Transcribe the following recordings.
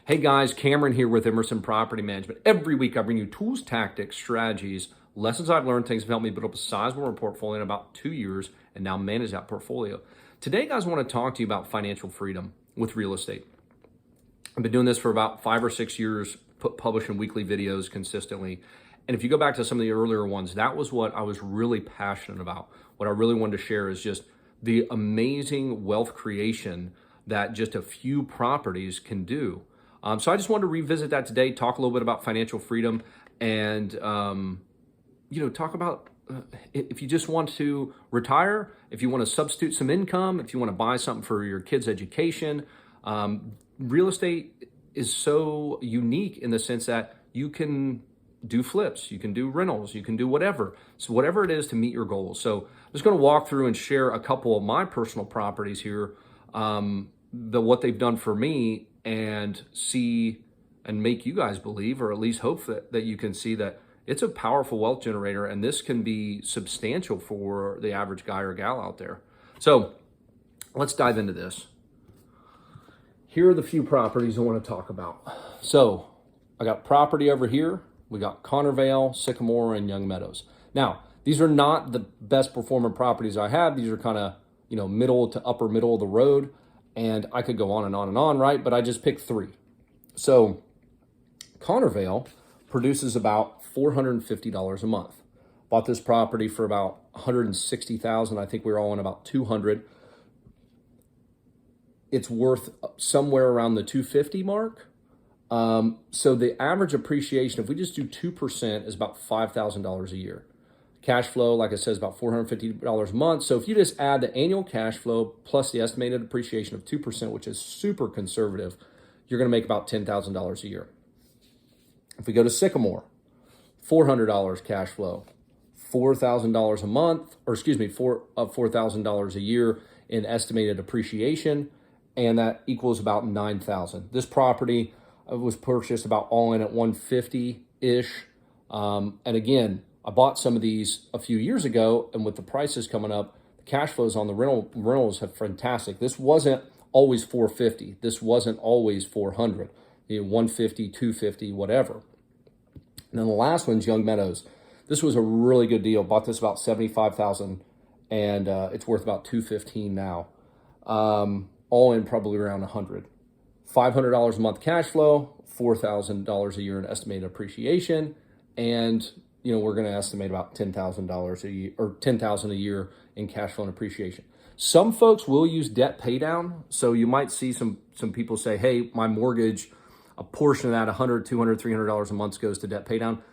Hey guys, Cameron here with Emerson Property Management. Every week I bring you tools, tactics, strategies, lessons I've learned, things that helped me build up a sizable portfolio in about 2 years and now manage that portfolio. Today, guys, I want to talk to you about financial freedom with real estate. I've been doing this for about 5 or 6 years, publishing weekly videos consistently. And if you go back to some of the earlier ones, that was what I was really passionate about. What I really wanted to share is just the amazing wealth creation that just a few properties can do. So I just wanted to revisit that today, talk a little bit about financial freedom, and talk about if you just want to retire, if you want to substitute some income, if you want to buy something for your kids' education. Real estate is so unique in the sense that you can do flips, you can do rentals, you can do whatever. So whatever it is to meet your goals. So I'm just going to walk through and share a couple of my personal properties here, what they've done for me, and see and make you guys believe, or at least hope that you can see that it's a powerful wealth generator, and this can be substantial for the average guy or gal out there. So let's dive into this. Here are the few properties I want to talk about. So I got property over here. We got Connervale, Sycamore, and Young Meadows. Now, these are not the best performing properties I have. These are kind of, middle to upper middle of the road. And I could go on and on and on, right? But I just picked 3. So Connervale produces about $450 a month. Bought this property for about $160,000. I think we were all in about $200,000. It's worth somewhere around the $250,000 mark. So the average appreciation, if we just do 2%, is about $5,000 a year. Cash flow, like I said, is about $450 a month. So if you just add the annual cash flow plus the estimated appreciation of 2%, which is super conservative, you're going to make about $10,000 a year. If we go to Sycamore, $400 cash flow, $4,000 a month, $4,000 a year in estimated appreciation, and that equals about $9,000. This property was purchased about all in at $150-ish, and again, I bought some of these a few years ago, and with the prices coming up, the cash flows on the rentals have fantastic. This wasn't always $450. This wasn't always $400. $150, $250, whatever. And then the last one's Young Meadows. This was a really good deal. Bought this about $75,000, and it's worth about $215 now. All in probably around $100. $500 a month cash flow, $4,000 a year in estimated appreciation, and we're going to estimate about $10,000 a year, or $10,000 a year in cash flow and appreciation. Some folks will use debt pay down. So you might see some people say, hey, my mortgage, a portion of that, $100, $200, $300 a month goes to debt pay down.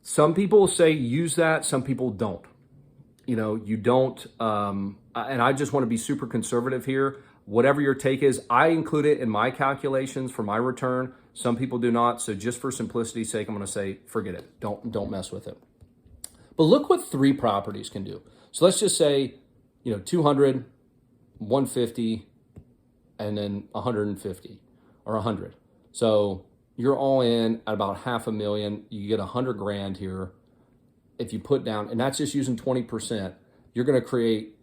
Some people say use that. Some people don't. You don't. And I just want to be super conservative here. Whatever your take is, I include it in my calculations for my return. Some people do not. So just for simplicity's sake, I'm going to say, forget it. Don't mess with it. But look what 3 properties can do. So let's just say, 200, 150, and then 150 or 100. So you're all in at about $500,000. You get $100,000 here. If you put down, and that's just using 20%, you're going to create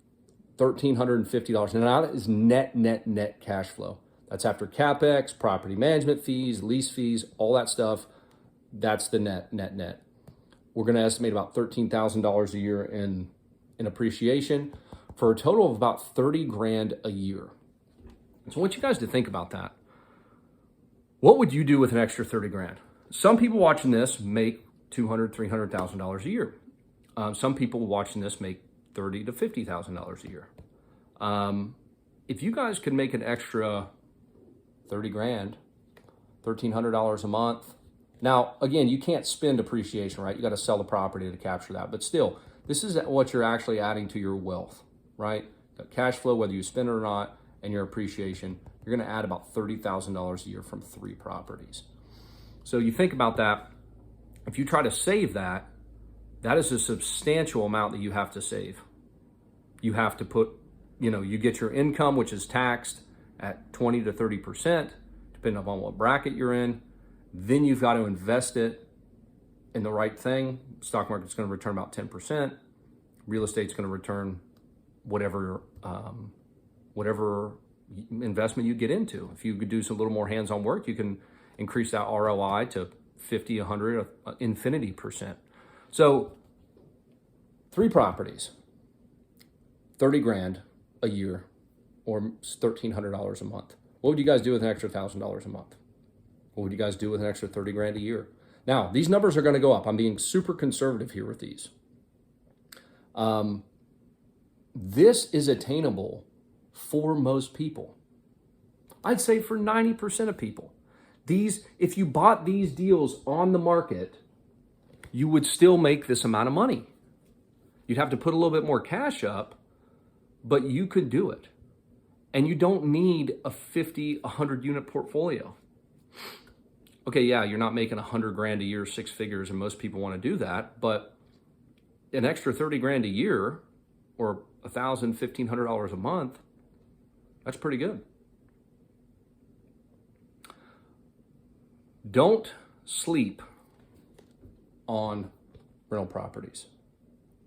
$1,350. And that is net cash flow. That's after CapEx, property management fees, lease fees, all that stuff. That's the net. We're going to estimate about $13,000 a year in appreciation for a total of about $30,000 a year. So I want you guys to think about that. What would you do with an extra $30,000? Some people watching this make $200,000, $300,000 a year. Some people watching this make $30,000 to $50,000 a year. If you guys could make an extra $30,000, $1,300 a month. Now, again, you can't spend appreciation, right? You got to sell the property to capture that. But still, this is what you're actually adding to your wealth, right? Got cash flow, whether you spend it or not, and your appreciation. You're going to add about $30,000 a year from 3 properties. So you think about that. If you try to save that, that is a substantial amount that you have to save. You have to put, you get your income, which is taxed at 20 to 30%, depending upon what bracket you're in. Then you've got to invest it in the right thing. Stock market's going to return about 10%. Real estate's going to return whatever investment you get into. If you could do some little more hands-on work, you can increase that ROI to 50, 100, infinity %. So 3 properties, 30 grand a year, or $1,300 a month. What would you guys do with an extra $1,000 a month? What would you guys do with an extra 30 grand a year? Now, these numbers are going to go up. I'm being super conservative here with these. This is attainable for most people. I'd say for 90% of people. These, if you bought these deals on the market, you would still make this amount of money. You'd have to put a little bit more cash up, but you could do it. And you don't need a 50, 100 unit portfolio. Okay, yeah, you're not making 100 grand a year, 6 figures, and most people want to do that, but an extra 30 grand a year or $1,000, $1,500 a month, that's pretty good. Don't sleep on rental properties.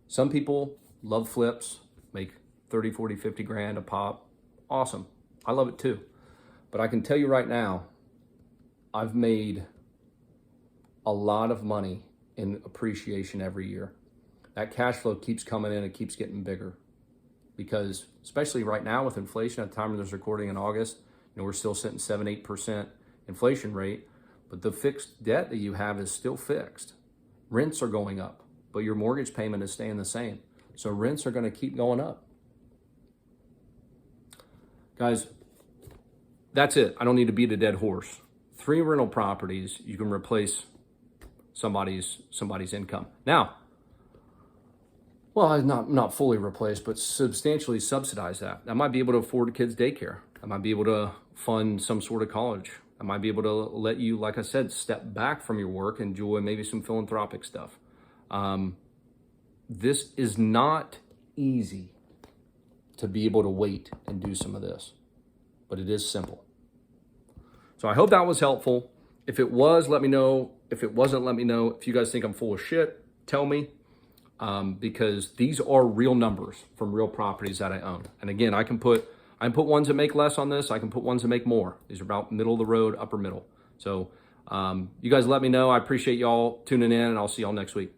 Some people love flips, make 30, 40, 50 grand a pop. Awesome. I love it too. But I can tell you right now, I've made a lot of money in appreciation every year. That cash flow keeps coming in, it keeps getting bigger. Because especially right now with inflation, at the time of this recording in August, we're still sitting 7-8% inflation rate, but the fixed debt that you have is still fixed. Rents are going up, but your mortgage payment is staying the same. So rents are going to keep going up. Guys, that's it. I don't need to beat a dead horse. 3 rental properties, you can replace somebody's income. Now, well, not fully replace, but substantially subsidize that. I might be able to afford kids' daycare. I might be able to fund some sort of college. I might be able to let you, like I said, step back from your work, enjoy maybe some philanthropic stuff. This is not easy to be able to wait and do some of this, but it is simple. So I hope that was helpful. If it was, let me know. If it wasn't, let me know. If you guys think I'm full of shit, tell me. Because these are real numbers from real properties that I own. And again, I can put ones that make less on this. I can put ones that make more. These are about middle of the road, upper middle. So you guys let me know. I appreciate y'all tuning in, and I'll see y'all next week.